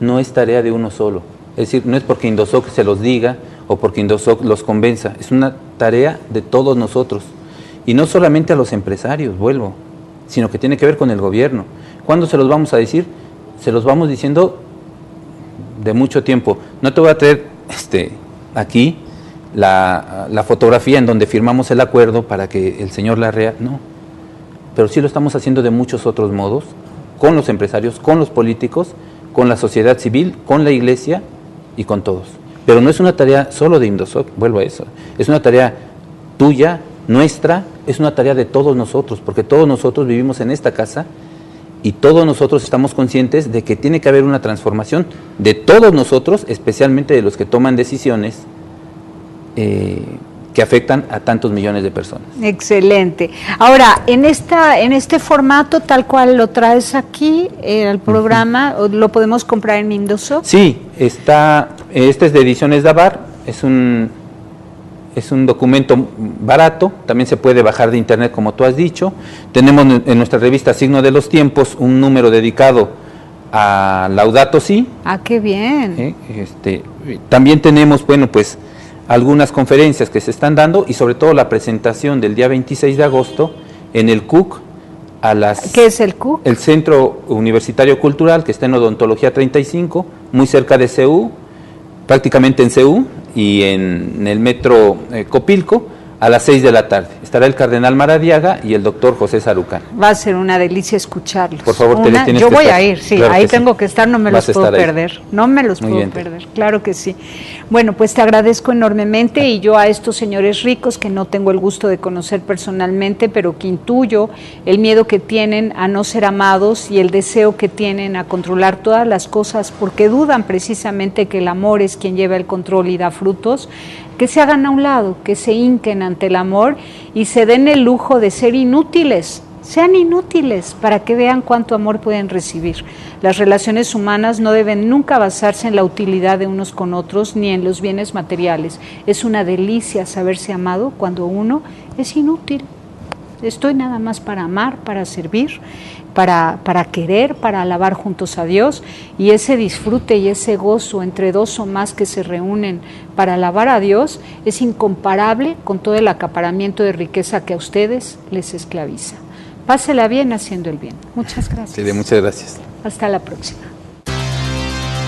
No es tarea de uno solo, es decir, no es porque Indosoc se los diga o porque Indosoc los convenza, es una tarea de todos nosotros. Y no solamente a los empresarios, sino que tiene que ver con el gobierno. ¿Cuándo se los vamos a decir? Se los vamos diciendo de mucho tiempo. No te voy a traer aquí la fotografía en donde firmamos el acuerdo para que el señor Larrea, no. Pero sí lo estamos haciendo de muchos otros modos, con los empresarios, con los políticos, con la sociedad civil, con la iglesia y con todos. Pero no es una tarea solo de Indosoc, vuelvo a eso. Es una tarea tuya, nuestra, es una tarea de todos nosotros, porque todos nosotros vivimos en esta casa y todos nosotros estamos conscientes de que tiene que haber una transformación de todos nosotros, especialmente de los que toman decisiones que afectan a tantos millones de personas. Excelente. Ahora, en este formato tal cual lo traes aquí, el programa, ¿lo podemos comprar en Indosoc? Sí, este es de Ediciones Davar, es un documento barato, también se puede bajar de internet como tú has dicho. Tenemos en nuestra revista Signo de los Tiempos un número dedicado a Laudato Si. Ah, qué bien. También tenemos, pues algunas conferencias que se están dando y sobre todo la presentación del día 26 de agosto en el CUC. ¿Qué es el CUC? El Centro Universitario Cultural, que está en Odontología 35, muy cerca de CEU, prácticamente en CEU y en el metro Copilco, a las 6 de la tarde. Estará el cardenal Maradiaga y el doctor José Sarucán. Va a ser una delicia escucharlos. Por favor, tienes que estar. Yo voy a ir, sí, claro ahí tengo que estar, no me los puedo perder. No me los puedo perder, claro que sí. Bueno, pues te agradezco enormemente y yo a estos señores ricos que no tengo el gusto de conocer personalmente, pero que intuyo el miedo que tienen a no ser amados y el deseo que tienen a controlar todas las cosas porque dudan precisamente que el amor es quien lleva el control y da frutos, que se hagan a un lado, que se hinquen ante el amor y se den el lujo de ser inútiles sean inútiles para que vean cuánto amor pueden recibir. Las relaciones humanas no deben nunca basarse en la utilidad de unos con otros ni en los bienes materiales. Es una delicia saberse amado cuando uno es inútil. Estoy nada más para amar, para servir, para querer, para alabar juntos a Dios, y ese disfrute y ese gozo entre dos o más que se reúnen para alabar a Dios es incomparable con todo el acaparamiento de riqueza que a ustedes les esclaviza. Pásela bien haciendo el bien. Muchas gracias. Sí, muchas gracias. Hasta la próxima.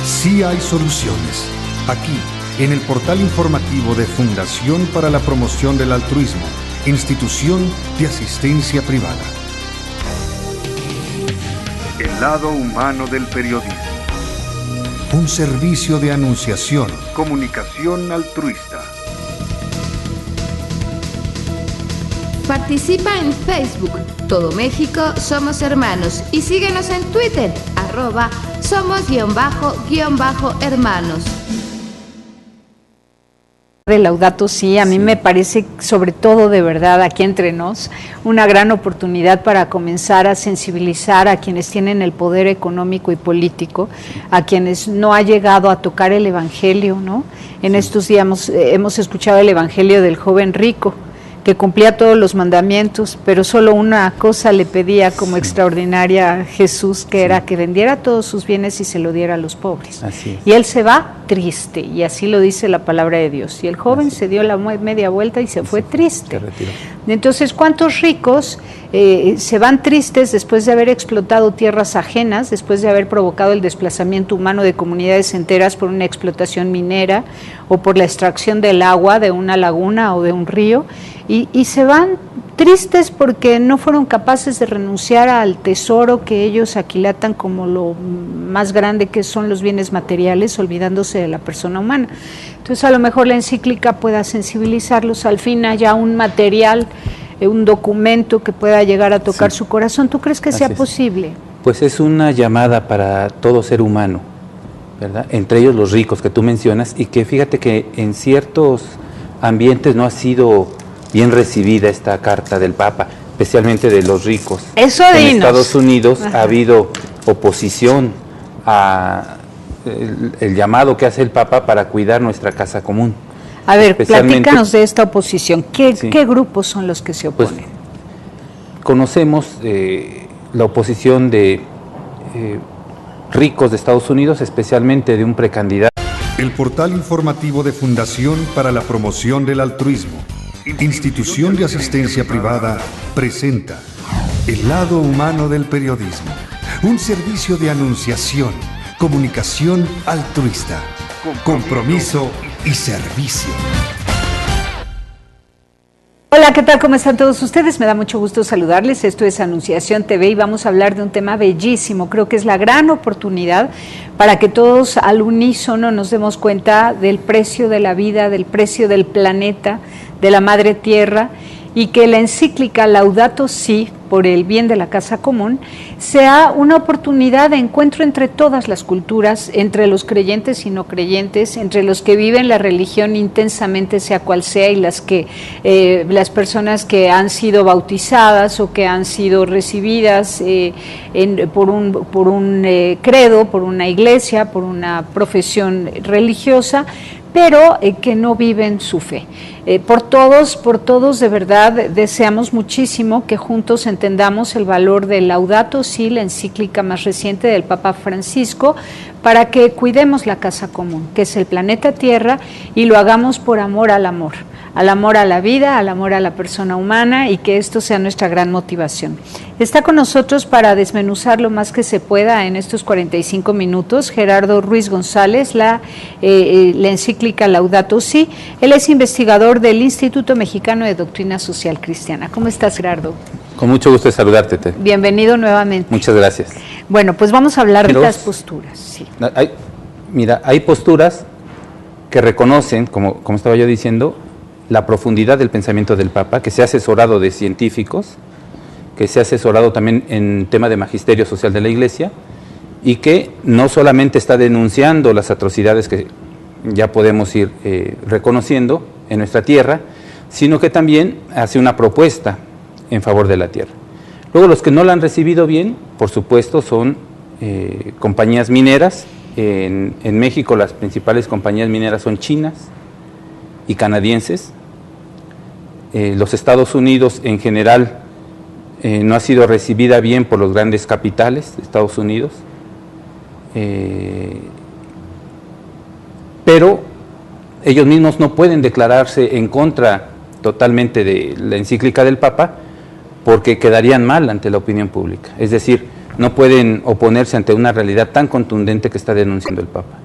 Sí hay soluciones. Aquí, en el portal informativo de Fundación para la Promoción del Altruismo, Institución de Asistencia Privada. El lado humano del periodismo. Un servicio de anunciación, comunicación altruista. Participa en Facebook, Todo México Somos Hermanos, y síguenos en Twitter, @somos_hermanos. De Laudato Si, a mí me parece, sobre todo de verdad, aquí entre nos, una gran oportunidad para comenzar a sensibilizar a quienes tienen el poder económico y político, a quienes no ha llegado a tocar el evangelio, ¿no? En estos días hemos escuchado el evangelio del joven rico, que cumplía todos los mandamientos, pero solo una cosa le pedía como extraordinaria a Jesús, que era que vendiera todos sus bienes y se lo diera a los pobres. Así es. Y él se va triste, y así lo dice la palabra de Dios. Y el joven se dio la media vuelta y se fue triste. Se retiró. Entonces, ¿cuántos ricos se van tristes después de haber explotado tierras ajenas, después de haber provocado el desplazamiento humano de comunidades enteras por una explotación minera o por la extracción del agua de una laguna o de un río? Y se van tristes porque no fueron capaces de renunciar al tesoro que ellos aquilatan como lo más grande, que son los bienes materiales, olvidándose de la persona humana. Entonces, a lo mejor la encíclica pueda sensibilizarlos, al fin haya un material, un documento que pueda llegar a tocar su corazón. ¿Tú crees que sea posible? Pues es una llamada para todo ser humano, ¿verdad? Entre ellos los ricos que tú mencionas, y que fíjate que en ciertos ambientes no ha sido bien recibida esta carta del Papa, especialmente de los ricos. Eso en dinos. Estados Unidos ha habido oposición a el llamado que hace el Papa para cuidar nuestra casa común. A ver, platícanos de esta oposición. ¿Qué grupos son los que se oponen? Pues, conocemos la oposición de ricos de Estados Unidos, especialmente de un precandidato. El portal informativo de Fundación para la Promoción del Altruismo, Institución de Asistencia Privada, presenta El lado humano del periodismo, un servicio de anunciación, comunicación altruista, compromiso y servicio. Hola, ¿qué tal? ¿Cómo están todos ustedes? Me da mucho gusto saludarles. Esto es Anunciación TV y vamos a hablar de un tema bellísimo. Creo que es la gran oportunidad para que todos al unísono nos demos cuenta del precio de la vida, del precio del planeta, de la madre tierra, y que la encíclica Laudato Si, por el bien de la casa común, sea una oportunidad de encuentro entre todas las culturas, entre los creyentes y no creyentes, entre los que viven la religión intensamente, sea cual sea, y las las personas que han sido bautizadas o que han sido recibidas por un credo, por una iglesia, por una profesión religiosa, pero que no viven su fe. Por todos de verdad deseamos muchísimo que juntos entendamos el valor del Laudato Si, la encíclica más reciente del Papa Francisco, para que cuidemos la casa común, que es el planeta Tierra, y lo hagamos por amor al amor a la vida, al amor a la persona humana, y que esto sea nuestra gran motivación. Está con nosotros para desmenuzar lo más que se pueda en estos 45 minutos Gerardo Ruiz González, la encíclica Laudato Si. Él es investigador del Instituto Mexicano de Doctrina Social Cristiana. ¿Cómo estás, Gerardo? Con mucho gusto de saludarte, Te. Bienvenido nuevamente. Muchas gracias. Bueno, pues vamos a hablar de las posturas. Sí. Hay posturas que reconocen, como estaba yo diciendo, la profundidad del pensamiento del Papa, que se ha asesorado de científicos, que se ha asesorado también en tema de magisterio social de la Iglesia, y que no solamente está denunciando las atrocidades que ya podemos ir reconociendo en nuestra tierra, sino que también hace una propuesta en favor de la tierra. Luego los que no la han recibido bien, por supuesto, son compañías mineras. En México las principales compañías mineras son chinas y canadienses. Los Estados Unidos en general no ha sido recibida bien por los grandes capitales de Estados Unidos, pero ellos mismos no pueden declararse en contra totalmente de la encíclica del Papa porque quedarían mal ante la opinión pública, es decir, no pueden oponerse ante una realidad tan contundente que está denunciando el Papa.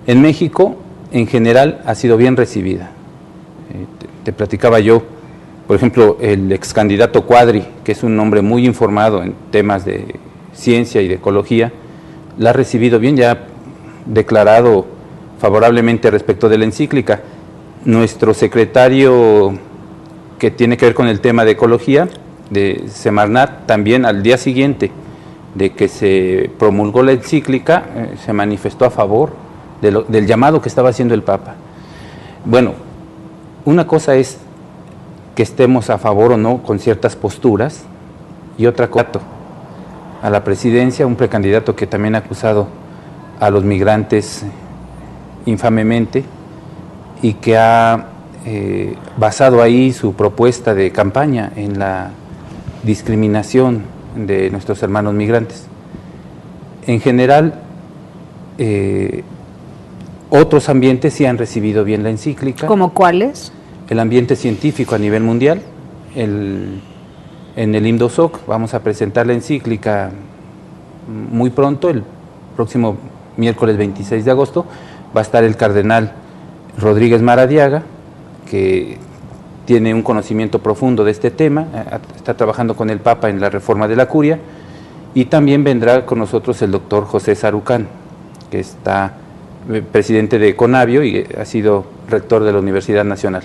En México, en general, ha sido bien recibida. Te platicaba yo, por ejemplo, el ex candidato Cuadri, que es un hombre muy informado en temas de ciencia y de ecología, la ha recibido bien, ya ha declarado favorablemente respecto de la encíclica. Nuestro secretario que tiene que ver con el tema de ecología, de Semarnat, también al día siguiente de que se promulgó la encíclica, se manifestó a favor del llamado que estaba haciendo el Papa. Bueno, una cosa es que estemos a favor o no con ciertas posturas, y otra cosa, a la presidencia, un precandidato que también ha acusado a los migrantes infamemente y que ha basado ahí su propuesta de campaña en la discriminación de nuestros hermanos migrantes. En general, otros ambientes sí han recibido bien la encíclica. ¿Cómo cuáles? El ambiente científico a nivel mundial. En el IMDOSOC vamos a presentar la encíclica muy pronto, el próximo miércoles 26 de agosto, va a estar el cardenal Rodríguez Maradiaga, que tiene un conocimiento profundo de este tema, está trabajando con el Papa en la reforma de la curia, y también vendrá con nosotros el doctor José Sarucán, que está presidente de Conavio y ha sido rector de la Universidad Nacional,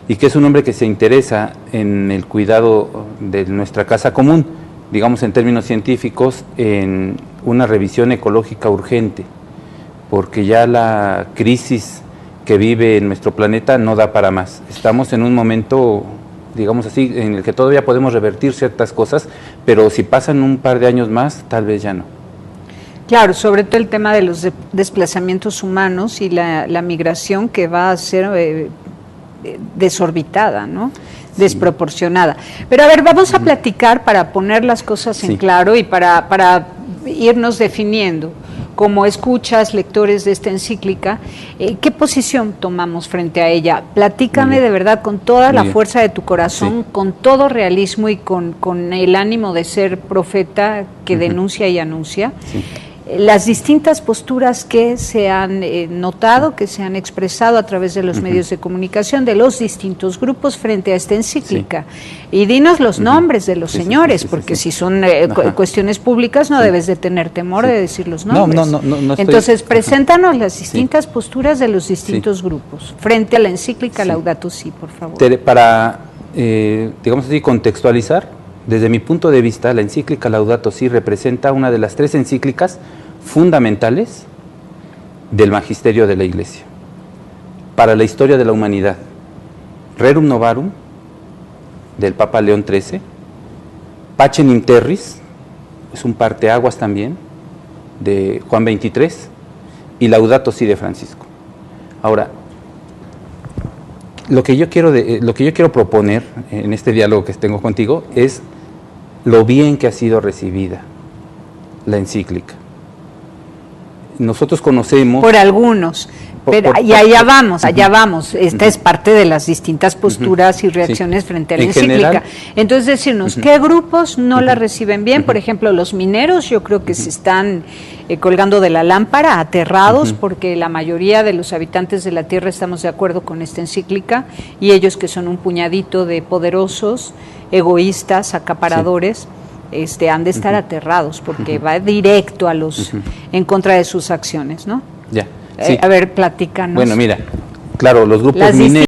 y que es un hombre que se interesa en el cuidado de nuestra casa común, digamos en términos científicos, en una revisión ecológica urgente, porque ya la crisis que vive en nuestro planeta no da para más. Estamos en un momento, digamos así, en el que todavía podemos revertir ciertas cosas, pero si pasan un par de años más, tal vez ya no. Claro, sobre todo el tema de los desplazamientos humanos y la migración que va a ser desorbitada, ¿no? Sí. Desproporcionada. Pero a ver, vamos a platicar para poner las cosas en claro y para irnos definiendo. Como escuchas, lectores de esta encíclica, ¿qué posición tomamos frente a ella? Platícame de verdad con toda la fuerza de tu corazón, con todo realismo y con el ánimo de ser profeta que denuncia y anuncia. Sí. Las distintas posturas que se han notado, que se han expresado a través de los medios de comunicación, de los distintos grupos frente a esta encíclica. Y dinos los nombres de los señores, porque si son cuestiones públicas no debes de tener temor de decir los nombres. No Entonces, preséntanos las distintas posturas de los distintos grupos frente a la encíclica Laudato Si, por favor. Para, digamos así, contextualizar, desde mi punto de vista, la encíclica Laudato Si representa una de las 3 encíclicas fundamentales del magisterio de la Iglesia para la historia de la humanidad. Rerum Novarum, del Papa León XIII, Pacem in Terris, es un parteaguas también, de Juan XXIII, y Laudato Si de Francisco. Ahora, lo que yo quiero proponer en este diálogo que tengo contigo es lo bien que ha sido recibida la encíclica. Nosotros conocemos... Por algunos, pero allá vamos. Esta es parte de las distintas posturas y reacciones frente a la encíclica. General, entonces, decirnos, ¿qué grupos no la reciben bien? Por ejemplo, los mineros, yo creo que se están colgando de la lámpara, aterrados, porque la mayoría de los habitantes de la Tierra estamos de acuerdo con esta encíclica, y ellos que son un puñadito de poderosos, egoístas, acaparadores, han de estar aterrados, porque va directo a los en contra de sus acciones, ¿no? Ya. Sí. A ver, platícanos. Bueno, mira, claro, los grupos mineros